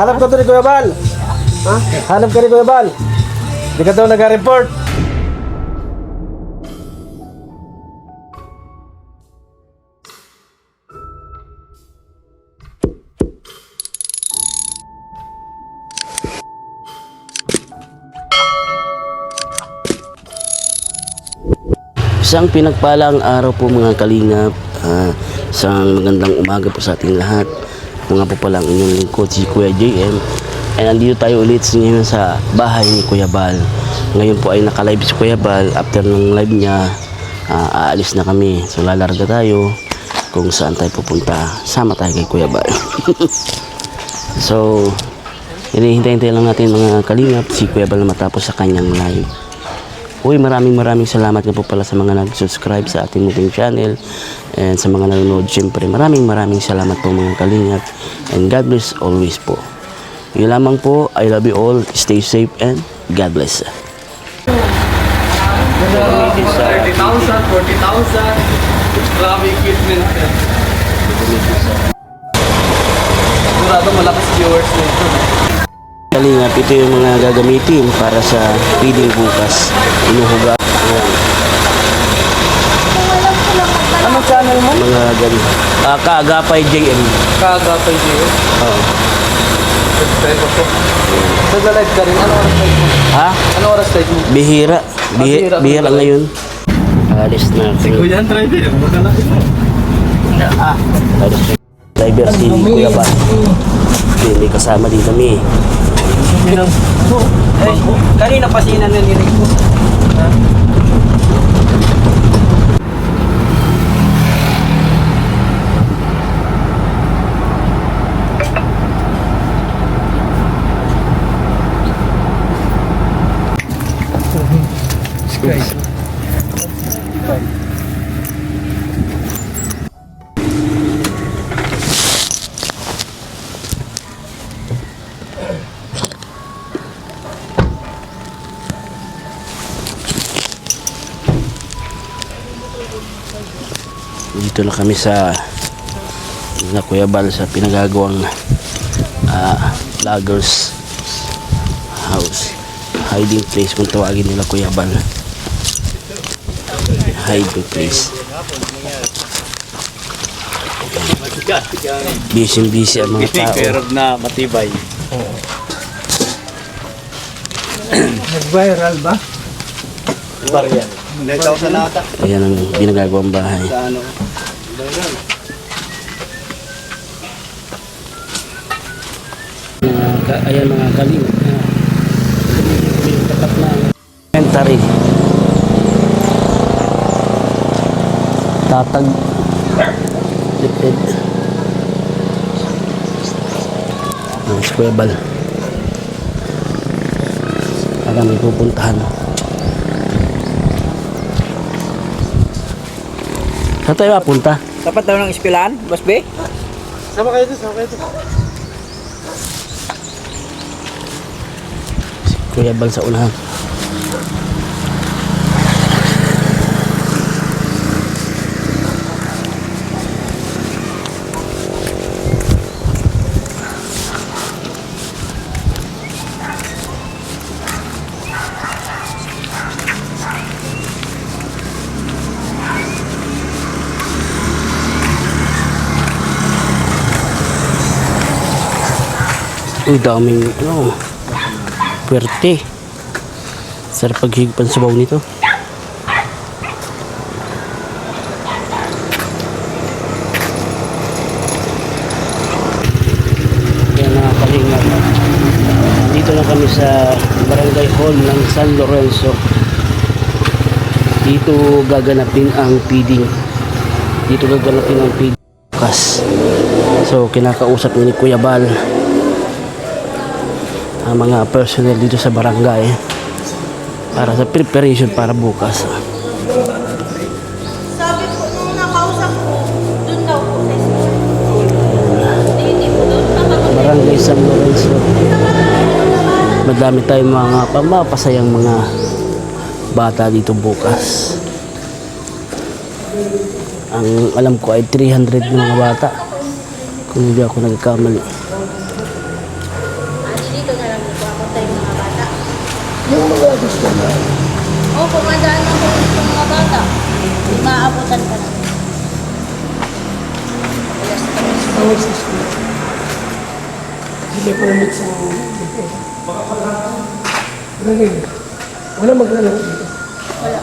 Hanap ka to ni Kuya Bal. Ha? Hanap ka ni Kuya Bal. Hindi ka daw nag-report. Isang pinagpalang araw po mga kalingap, isang magandang umaga po sa ating lahat. Mga po palang inyong lingkod si Kuya JM. And nandito tayo ulit ngayon sa bahay ni Kuya Bal. Ngayon po ay naka-live si Kuya Bal. After ng live niya, aalis na kami. So lalarga tayo kung saan tayo pupunta. Sama tayo kay Kuya Bal. So hinihintay lang natin mga kalingap si Kuya Bal na matapos sa kanyang live. Uy, maraming salamat nga po pala sa mga nag-subscribe sa ating munting channel and sa mga nanonood. Siyempre, maraming salamat po mga kalingap, and God bless always po. Yun lamang po. I love you all. Stay safe and God bless. 30,000, 40,000. Grabe equipment yan. Sigurado malakas viewers nito. Kalingap, ito yung mga gagamitin para sa feeding bukas. Inuhuga. Anong channel mo? Mga ganun. Kaagapay JM. Kaagapay Gio. Oo. Subscribe ako. Nagla-live ka rin. Ano oras live mo? Ha? Ano oras live mo? Bihira. Bihira. Bihira ngayon. Alis na. Kuya, driver. Magkalaki mo. Alis na. Driver si Kuya Bal. May kasama din kami. Kanina pa siya nanilinig ko. Dito na kami sa Kuya Bal sa pinagagawang vloggers house, hiding place kung tawagin nila Kuya Bal. Hiding place. Busy ang mga tao. Pero na matibay. Nag-viral ba? Bariyan. Nagtaw sa nata. Ayan ang pinagagawang bahay. Sa ano? Ayan mga kaling. May tapat na inventory. Tatag. Lipid. Ang Kuya Bal. Para may pupuntahan. Saan tayo mapunta? Dapat daw ng ispilan, Boss B? Sama kayo doon, sama kayo doon. Kuya Bal sa unahan. Uy, daming puwerte. Sarap paghigpan sa baw nito. Kaya mga kalingap, dito na kami sa barangay hall ng San Lorenzo. Dito gaganapin ang feeding. Dito gaganapin ang feeding bukas. So kinakausap ni Kuya Bal ang mga personnel dito sa barangay para sa preparation para bukas. Sabi po nung nakausap ko, doon daw po sa school. Hindi po doon. Barangay San Lorenzo. Madami tayong mga pamapasayang mga bata dito bukas. Ang alam ko ay 300 na mga bata kung hindi ako nagkamali. Oo, pumadaan ako sa mga bata. Maabutan ka na. Hindi permit sa wala maglalaro dito. Wala.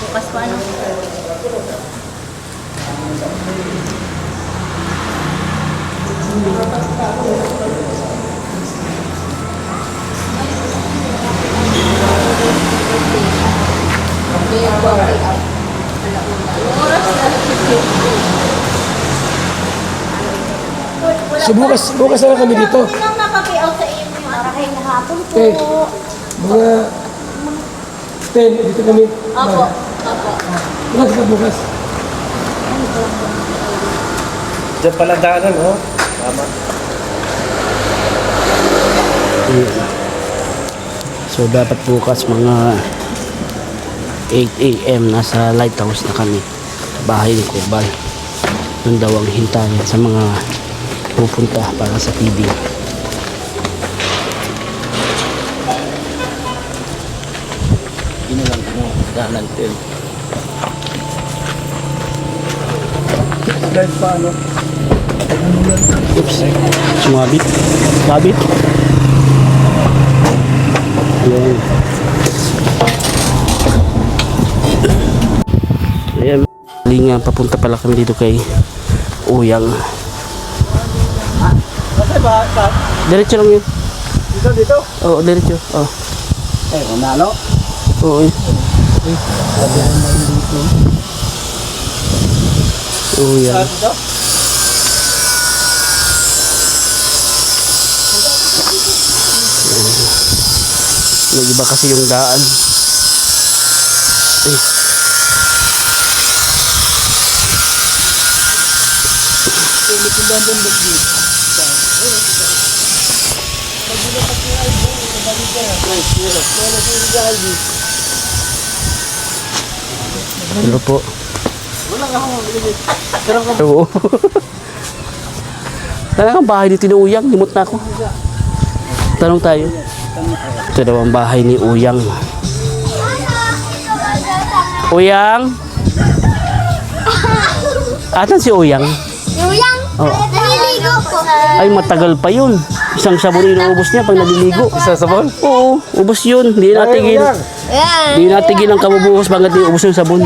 Bukas pa ano? So bukas na lang kami dito. Nang nakapi-out sa iyo yung arahay na hapon po. Okay. Mga 10, dito kami. Opo. Opo. Bukas na bukas. Diyan pala daanan, oh. Tama. So dapat bukas mga 8 AM nasa lighthouse na kami. Bahay ni Kubal. Doon daw ang hintayan sa mga pupunta para sa TV. Inilang mo, dahanan din. Guys, paano? Oops. Sumabit. Sumabit. Ayan. Ayan. Linga, papunta pala kami dito kay Uyang. Diretso lang yun. Dito? Oo, diretso. Oo. Unalo? Oo. Uyang. Nag-iba kasi yung daan. Ay. Hello po. Oo. Talagang bahay ni Tino Uyang. Limot na ako. Tanong tayo. Ito daw ang bahay ni Uyang. Uyang? Atan si Uyang? Yung Oh. naliligo po. Ay, matagal pa yun. Isang sabon inuubos niya pag naliligo. Isa sabon? Oo, ubos yun. Hindi natigil. Yan. Hindi natigil ang kabubuhos pagkat iubos yung sabon.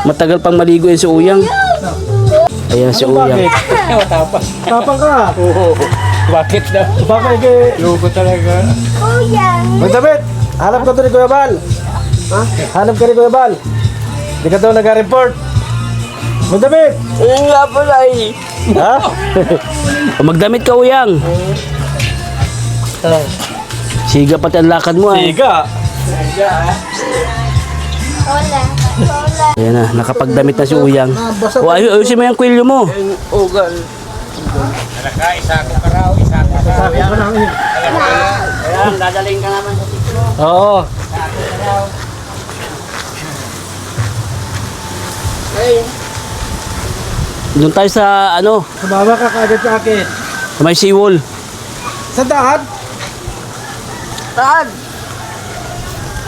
Matagal pang maligo yun si Uyang. Ayan si Uyang. Tapang ka. Oo. Bakit daw? Tapang kay... Loko talaga. Magdamit! Hanap ka to ni Kuya Bal. Ha? Hanap ka ni Kuya Bal. Hindi ka to nag-report. Magdamit! Ayun nga pala eh. Ha? Magdamit ka, Uyang. Siga pati ang lakad mo eh. Siga! Hola. Hola. Ayan na, nakapagdamit na si Uyang. O, ayusin mo yung kwilyo mo. Ayan, dadaling ka naman sa sitio. Oo. Doon tayo sa ano, Sumama ka kagad sa akin. sa may seawall. Sa daan?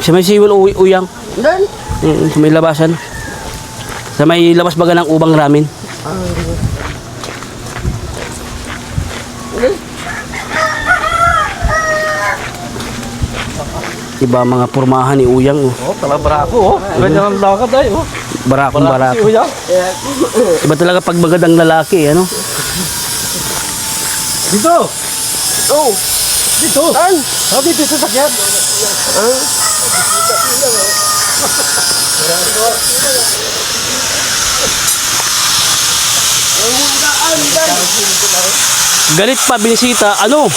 Sa may seawall, Uyang. Doon? Sa may labasan. Sa may labas baga ng ubang ramin. Iba mga pormahan ni Uyang. Oh. Oh, tala barako, oh. Ganyan ang lakad ay, oh. Barakong barako. Kuya. Iba talaga pag magandang lalaki, ano? Dito! Oh! Dito! Saan? Oh, dito sa sakyan. Galit pa, binisita. Ano?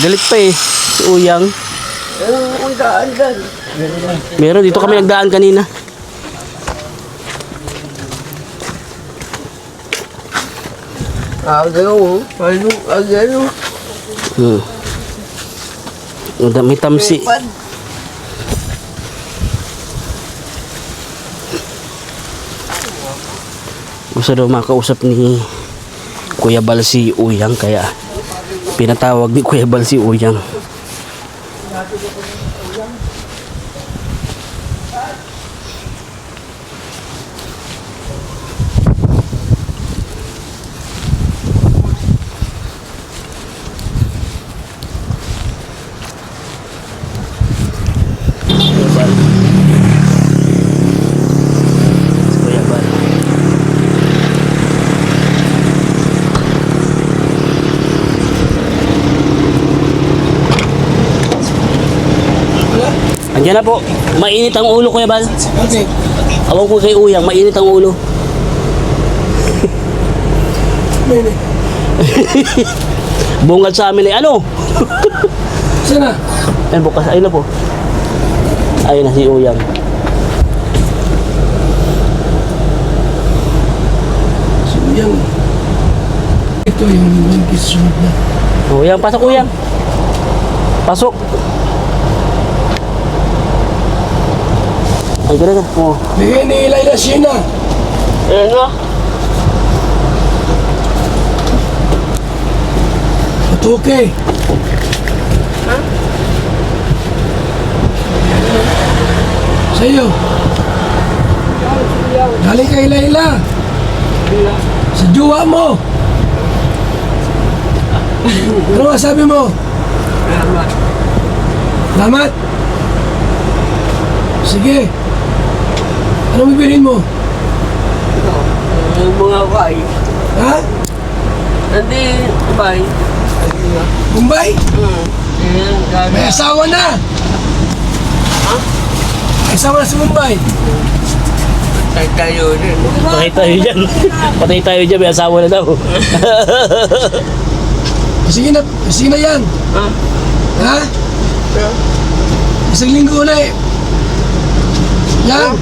Galit pa eh. Si Uyang. Meron, dito kami nagdaan kanina. May tamsi. Gusto daw makausap ni Kuya Bal si Uyang, kaya pinatawag ni Kuya Bal si Uyang. Andiyan na po. Mainit ang ulo, Kuya Bal. Okay. Awag ko kay Uyang, mainit ang ulo. Bungad sa amin ay ano? Sana? Ayun bukas, ayun na po. Ayun na si Uyang. Yang ito yung nag-sunod na. Uyang, pasok Uyang. Pasok. Ay, gano'n na. Oh. Bigay ni Laila Sheena. Ayun na. Patuke. Sa'yo. Galing kay Laila. Sa jowa mo. Ano nga sabi mo? Salamat. Sige. Ano bibilin mo? Yung mga bay. Ha? Hindi, bay. Mumbai? Yan, May asawa na. May asawa na sa Mumbai. Tay tayo rin. Patay tayo dyan. Patay tayo dyan, may asawa na daw. Sige na yan. Ha? Isang linggo ulit. Yan.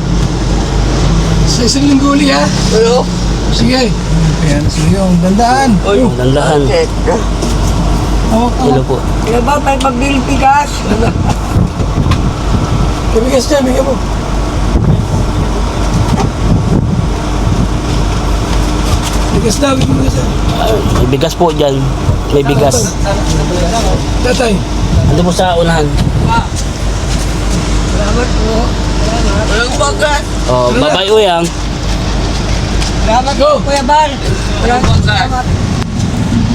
Sa isang linggo ulit, ha? Ano? Sige. Ayan, sige. Ang dandaan. Oy, Dandahan. Hello po. ano ba tayo magbili-bigas? Kabigas dyan, bigyan mo. Bigas na, bigyan mo bigas na. May bigas po dyan. May bigas. Tatay. Ando po sa unahan. Salamat po. Walang bagas. Oh, bye-bye Uyang. Salamat Go. po, Kuya Bar. Walang bagas.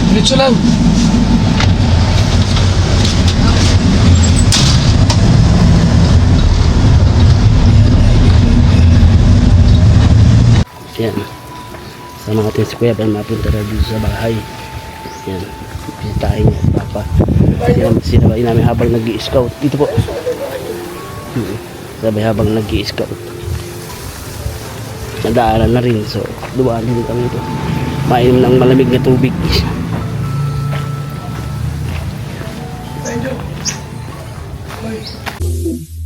Diretso lang. Yan. Sama natin si Kuya para mapunta na dito sa bahay. Yan. Bisitahin niya at Papa. Sinabay namin habang nag-i-scout. Dito po. Sabay habang nag-i-scout. Nadaanan na rin. So, dumaan din kami ito. Mainom ng malamig na tubig. Thank you. Bye.